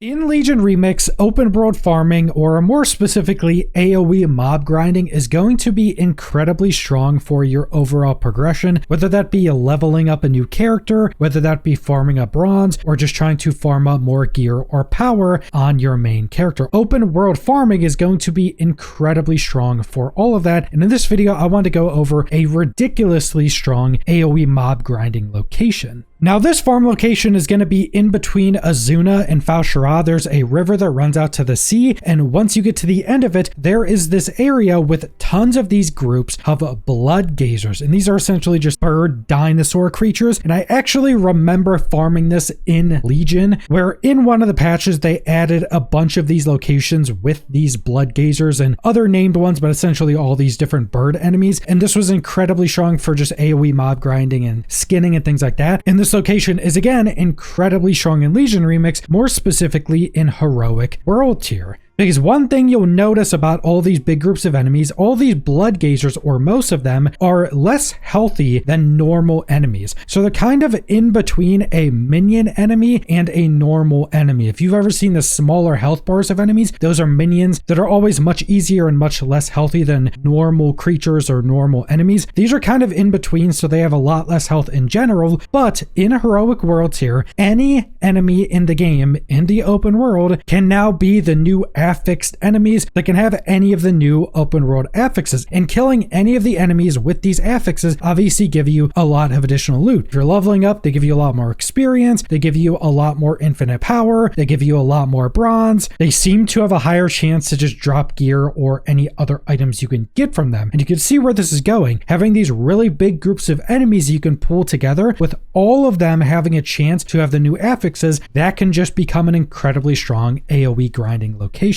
In Legion Remix, open world farming, or more specifically AoE mob grinding, is going to be incredibly strong for your overall progression, whether that be leveling up a new character, whether that be farming up bronze, or just trying to farm up more gear or power on your main character. Open world farming is going to be incredibly strong for all of that, and in this video I want to go over a ridiculously strong AoE mob grinding location. Now this farm location is going to be in between Azuna and Falshara. There's a river that runs out to the sea, and once you get to the end of it, there is this area with tons of these groups of blood gazers, and these are essentially just bird dinosaur creatures. And I actually remember farming this in Legion, where in one of the patches they added a bunch of these locations with these blood gazers and other named ones, but essentially all these different bird enemies, and this was incredibly strong for just AoE mob grinding and skinning and things like that. And this location is again incredibly strong in Legion Remix, more specifically in Heroic World Tier. Because one thing you'll notice about all these big groups of enemies, all these blood gazers, or most of them, are less healthy than normal enemies. So they're kind of in between a minion enemy and a normal enemy. If you've ever seen the smaller health bars of enemies, those are minions that are always much easier and much less healthy than normal creatures or normal enemies. These are kind of in between, so they have a lot less health in general. But in Heroic World Tier, any enemy in the game, in the open world, can now be the new affixed enemies that can have any of the new open world affixes, and killing any of the enemies with these affixes obviously give you a lot of additional loot. If you're leveling up, they give you a lot more experience, they give you a lot more infinite power, they give you a lot more bronze, they seem to have a higher chance to just drop gear or any other items you can get from them. And you can see where this is going, having these really big groups of enemies you can pull together, with all of them having a chance to have the new affixes, that can just become an incredibly strong AoE grinding location.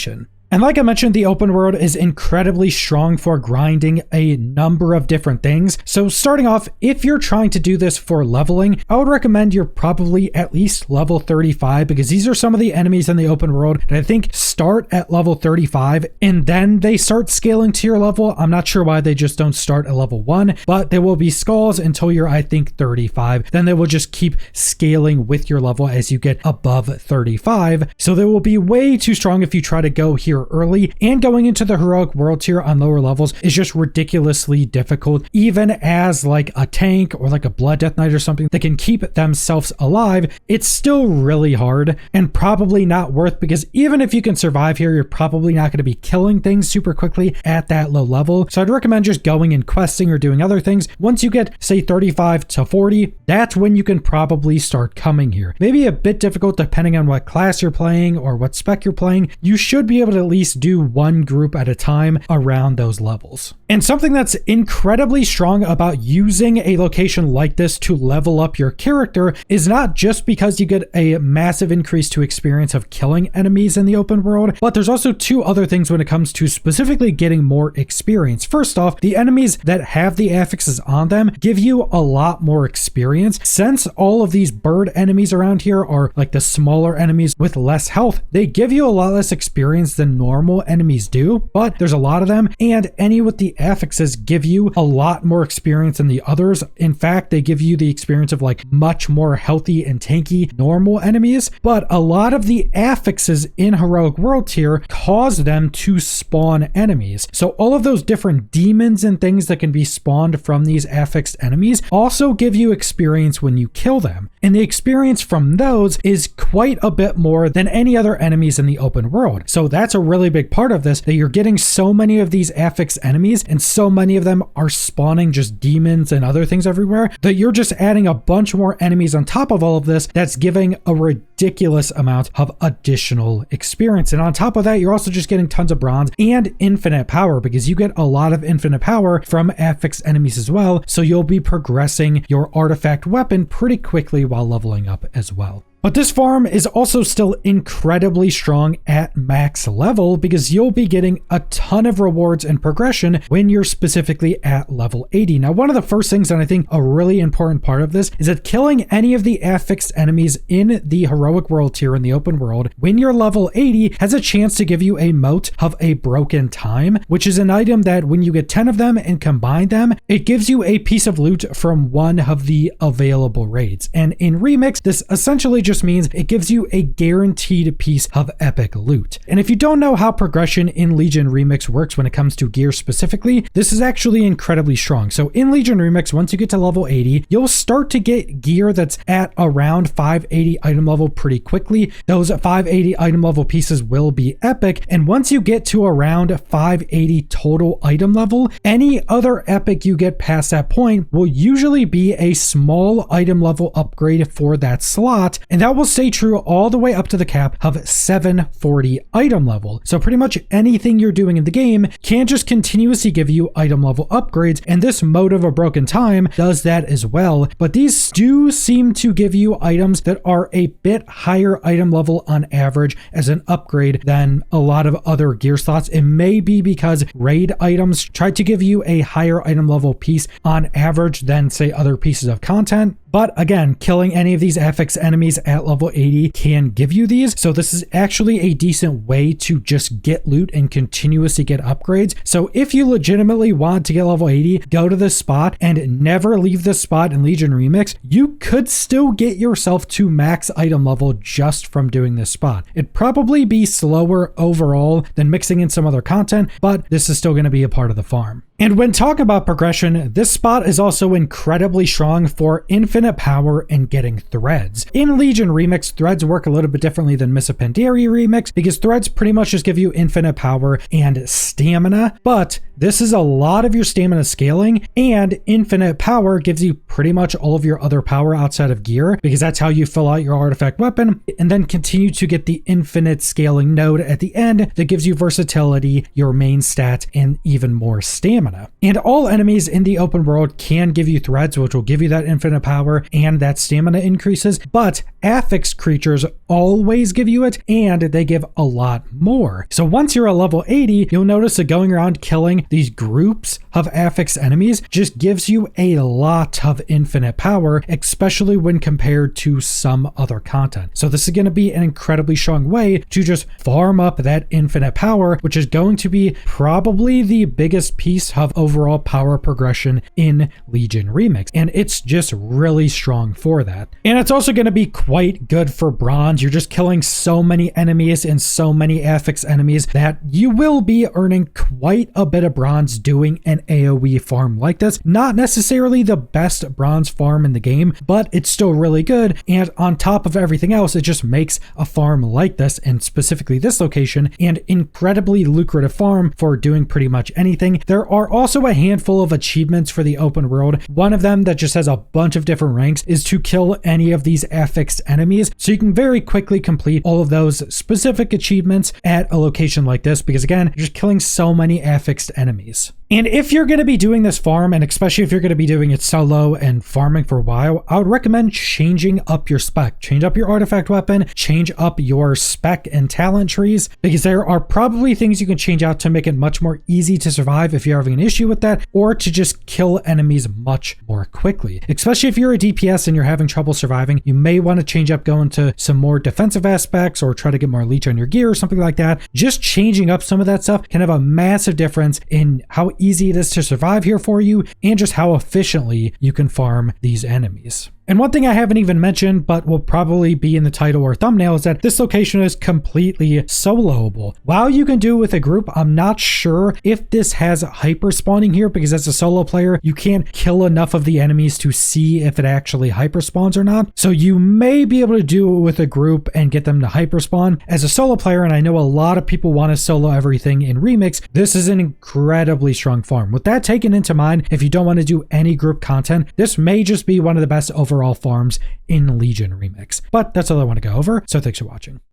And like I mentioned, the open world is incredibly strong for grinding a number of different things. So starting off, if you're trying to do this for leveling, I would recommend you're probably at least level 35, because these are some of the enemies in the open world that I think start at level 35 and then they start scaling to your level. I'm not sure why they just don't start at level 1, but they will be skulls until you're, I think, 35. Then they will just keep scaling with your level as you get above 35. So they will be way too strong if you try to go here early, and going into the Heroic World Tier on lower levels is just ridiculously difficult. Even as like a tank or like a Blood Death Knight or something that can keep themselves alive, it's still really hard and probably not worth, because even if you can survive here, you're probably not going to be killing things super quickly at that low level. So I'd recommend just going and questing or doing other things. Once you get, say, 35 to 40, that's when you can probably start coming here. Maybe a bit difficult depending on what class you're playing or what spec you're playing. You should be able to at least do one group at a time around those levels. And something that's incredibly strong about using a location like this to level up your character is not just because you get a massive increase to experience of killing enemies in the open world, but there's also two other things when it comes to specifically getting more experience. First off, the enemies that have the affixes on them give you a lot more experience. Since all of these bird enemies around here are like the smaller enemies with less health, they give you a lot less experience than normal enemies do, but there's a lot of them, and any with the affixes give you a lot more experience than the others. In fact, they give you the experience of like much more healthy and tanky normal enemies, but a lot of the affixes in Heroic World Tier cause them to spawn enemies. So all of those different demons and things that can be spawned from these affixed enemies also give you experience when you kill them. And the experience from those is quite a bit more than any other enemies in the open world. So that's a really big part of this, that you're getting so many of these affix enemies and so many of them are spawning just demons and other things everywhere, that you're just adding a bunch more enemies on top of all of this. That's giving a ridiculous amount of additional experience. And on top of that, you're also just getting tons of bronze and infinite power, because you get a lot of infinite power from affix enemies as well. So you'll be progressing your artifact weapon pretty quickly while leveling up as well. But this farm is also still incredibly strong at max level, because you'll be getting a ton of rewards and progression when you're specifically at level 80. Now, one of the first things that I think a really important part of this is that killing any of the affixed enemies in the Heroic World Tier in the open world when you're level 80 has a chance to give you a mote of a broken time, which is an item that when you get 10 of them and combine them, it gives you a piece of loot from one of the available raids. And in Remix, this essentially just just means it gives you a guaranteed piece of epic loot. And if you don't know how progression in Legion Remix works when it comes to gear specifically, this is actually incredibly strong. So in Legion Remix, once you get to level 80, you'll start to get gear that's at around 580 item level pretty quickly. Those 580 item level pieces will be epic, and once you get to around 580 total item level, any other epic you get past that point will usually be a small item level upgrade for that slot, and that will stay true all the way up to the cap of 740 item level. So pretty much anything you're doing in the game can just continuously give you item level upgrades, and this Mode of a Broken Time does that as well, but these do seem to give you items that are a bit higher item level on average as an upgrade than a lot of other gear slots. It may be because raid items try to give you a higher item level piece on average than, say, other pieces of content. But again, killing any of these affix enemies at level 80 can give you these. So this is actually a decent way to just get loot and continuously get upgrades. So if you legitimately want to get level 80, go to this spot and never leave this spot in Legion Remix. You could still get yourself to max item level just from doing this spot. It'd probably be slower overall than mixing in some other content, but this is still going to be a part of the farm. And when talking about progression, this spot is also incredibly strong for infinite power and getting threads. In Legion Remix, threads work a little bit differently than Miss Pandaria Remix because threads pretty much just give you infinite power and stamina, but this is a lot of your stamina scaling, and infinite power gives you pretty much all of your other power outside of gear because that's how you fill out your artifact weapon and then continue to get the infinite scaling node at the end that gives you versatility, your main stat, and even more stamina. And all enemies in the open world can give you threads, which will give you that infinite power and that stamina increases, but affix creatures always give you it, and they give a lot more. So once you're at level 80, you'll notice that going around killing these groups of affix enemies just gives you a lot of infinite power, especially when compared to some other content. So this is going to be an incredibly strong way to just farm up that infinite power, which is going to be probably the biggest piece of overall power progression in Legion Remix, and it's just really strong for that. And it's also going to be quite good for bronze. You're just killing so many enemies and so many affix enemies that you will be earning quite a bit of bronze doing an AoE farm like this. Not necessarily the best bronze farm in the game, but it's still really good, and on top of everything else, it just makes a farm like this, and specifically this location, an incredibly lucrative farm for doing pretty much anything. There are also a handful of achievements for the open world. One of them that just has a bunch of different ranks is to kill any of these affixed enemies. So you can very quickly complete all of those specific achievements at a location like this because again, you're just killing so many affixed enemies. And if you're going to be doing this farm, and especially if you're going to be doing it solo and farming for a while, I would recommend changing up your spec. Change up your artifact weapon, change up your spec and talent trees, because there are probably things you can change out to make it much more easy to survive if you're having an issue with that, or to just kill enemies much more quickly. Especially if you're a DPS and you're having trouble surviving, you may want to change up, go into some more defensive aspects, or try to get more leech on your gear or something like that. Just changing up some of that stuff can have a massive difference in how easy it is to survive here for you and just how efficiently you can farm these enemies. And one thing I haven't even mentioned, but will probably be in the title or thumbnail, is that this location is completely soloable. While you can do it with a group, I'm not sure if this has hyper spawning here, because as a solo player, you can't kill enough of the enemies to see if it actually hyper spawns or not. So you may be able to do it with a group and get them to hyper spawn. As a solo player, and I know a lot of people want to solo everything in Remix, this is an incredibly strong farm. With that taken into mind, if you don't want to do any group content, this may just be one of the best overall farms in Legion Remix. But that's all I want to go over, so thanks for watching.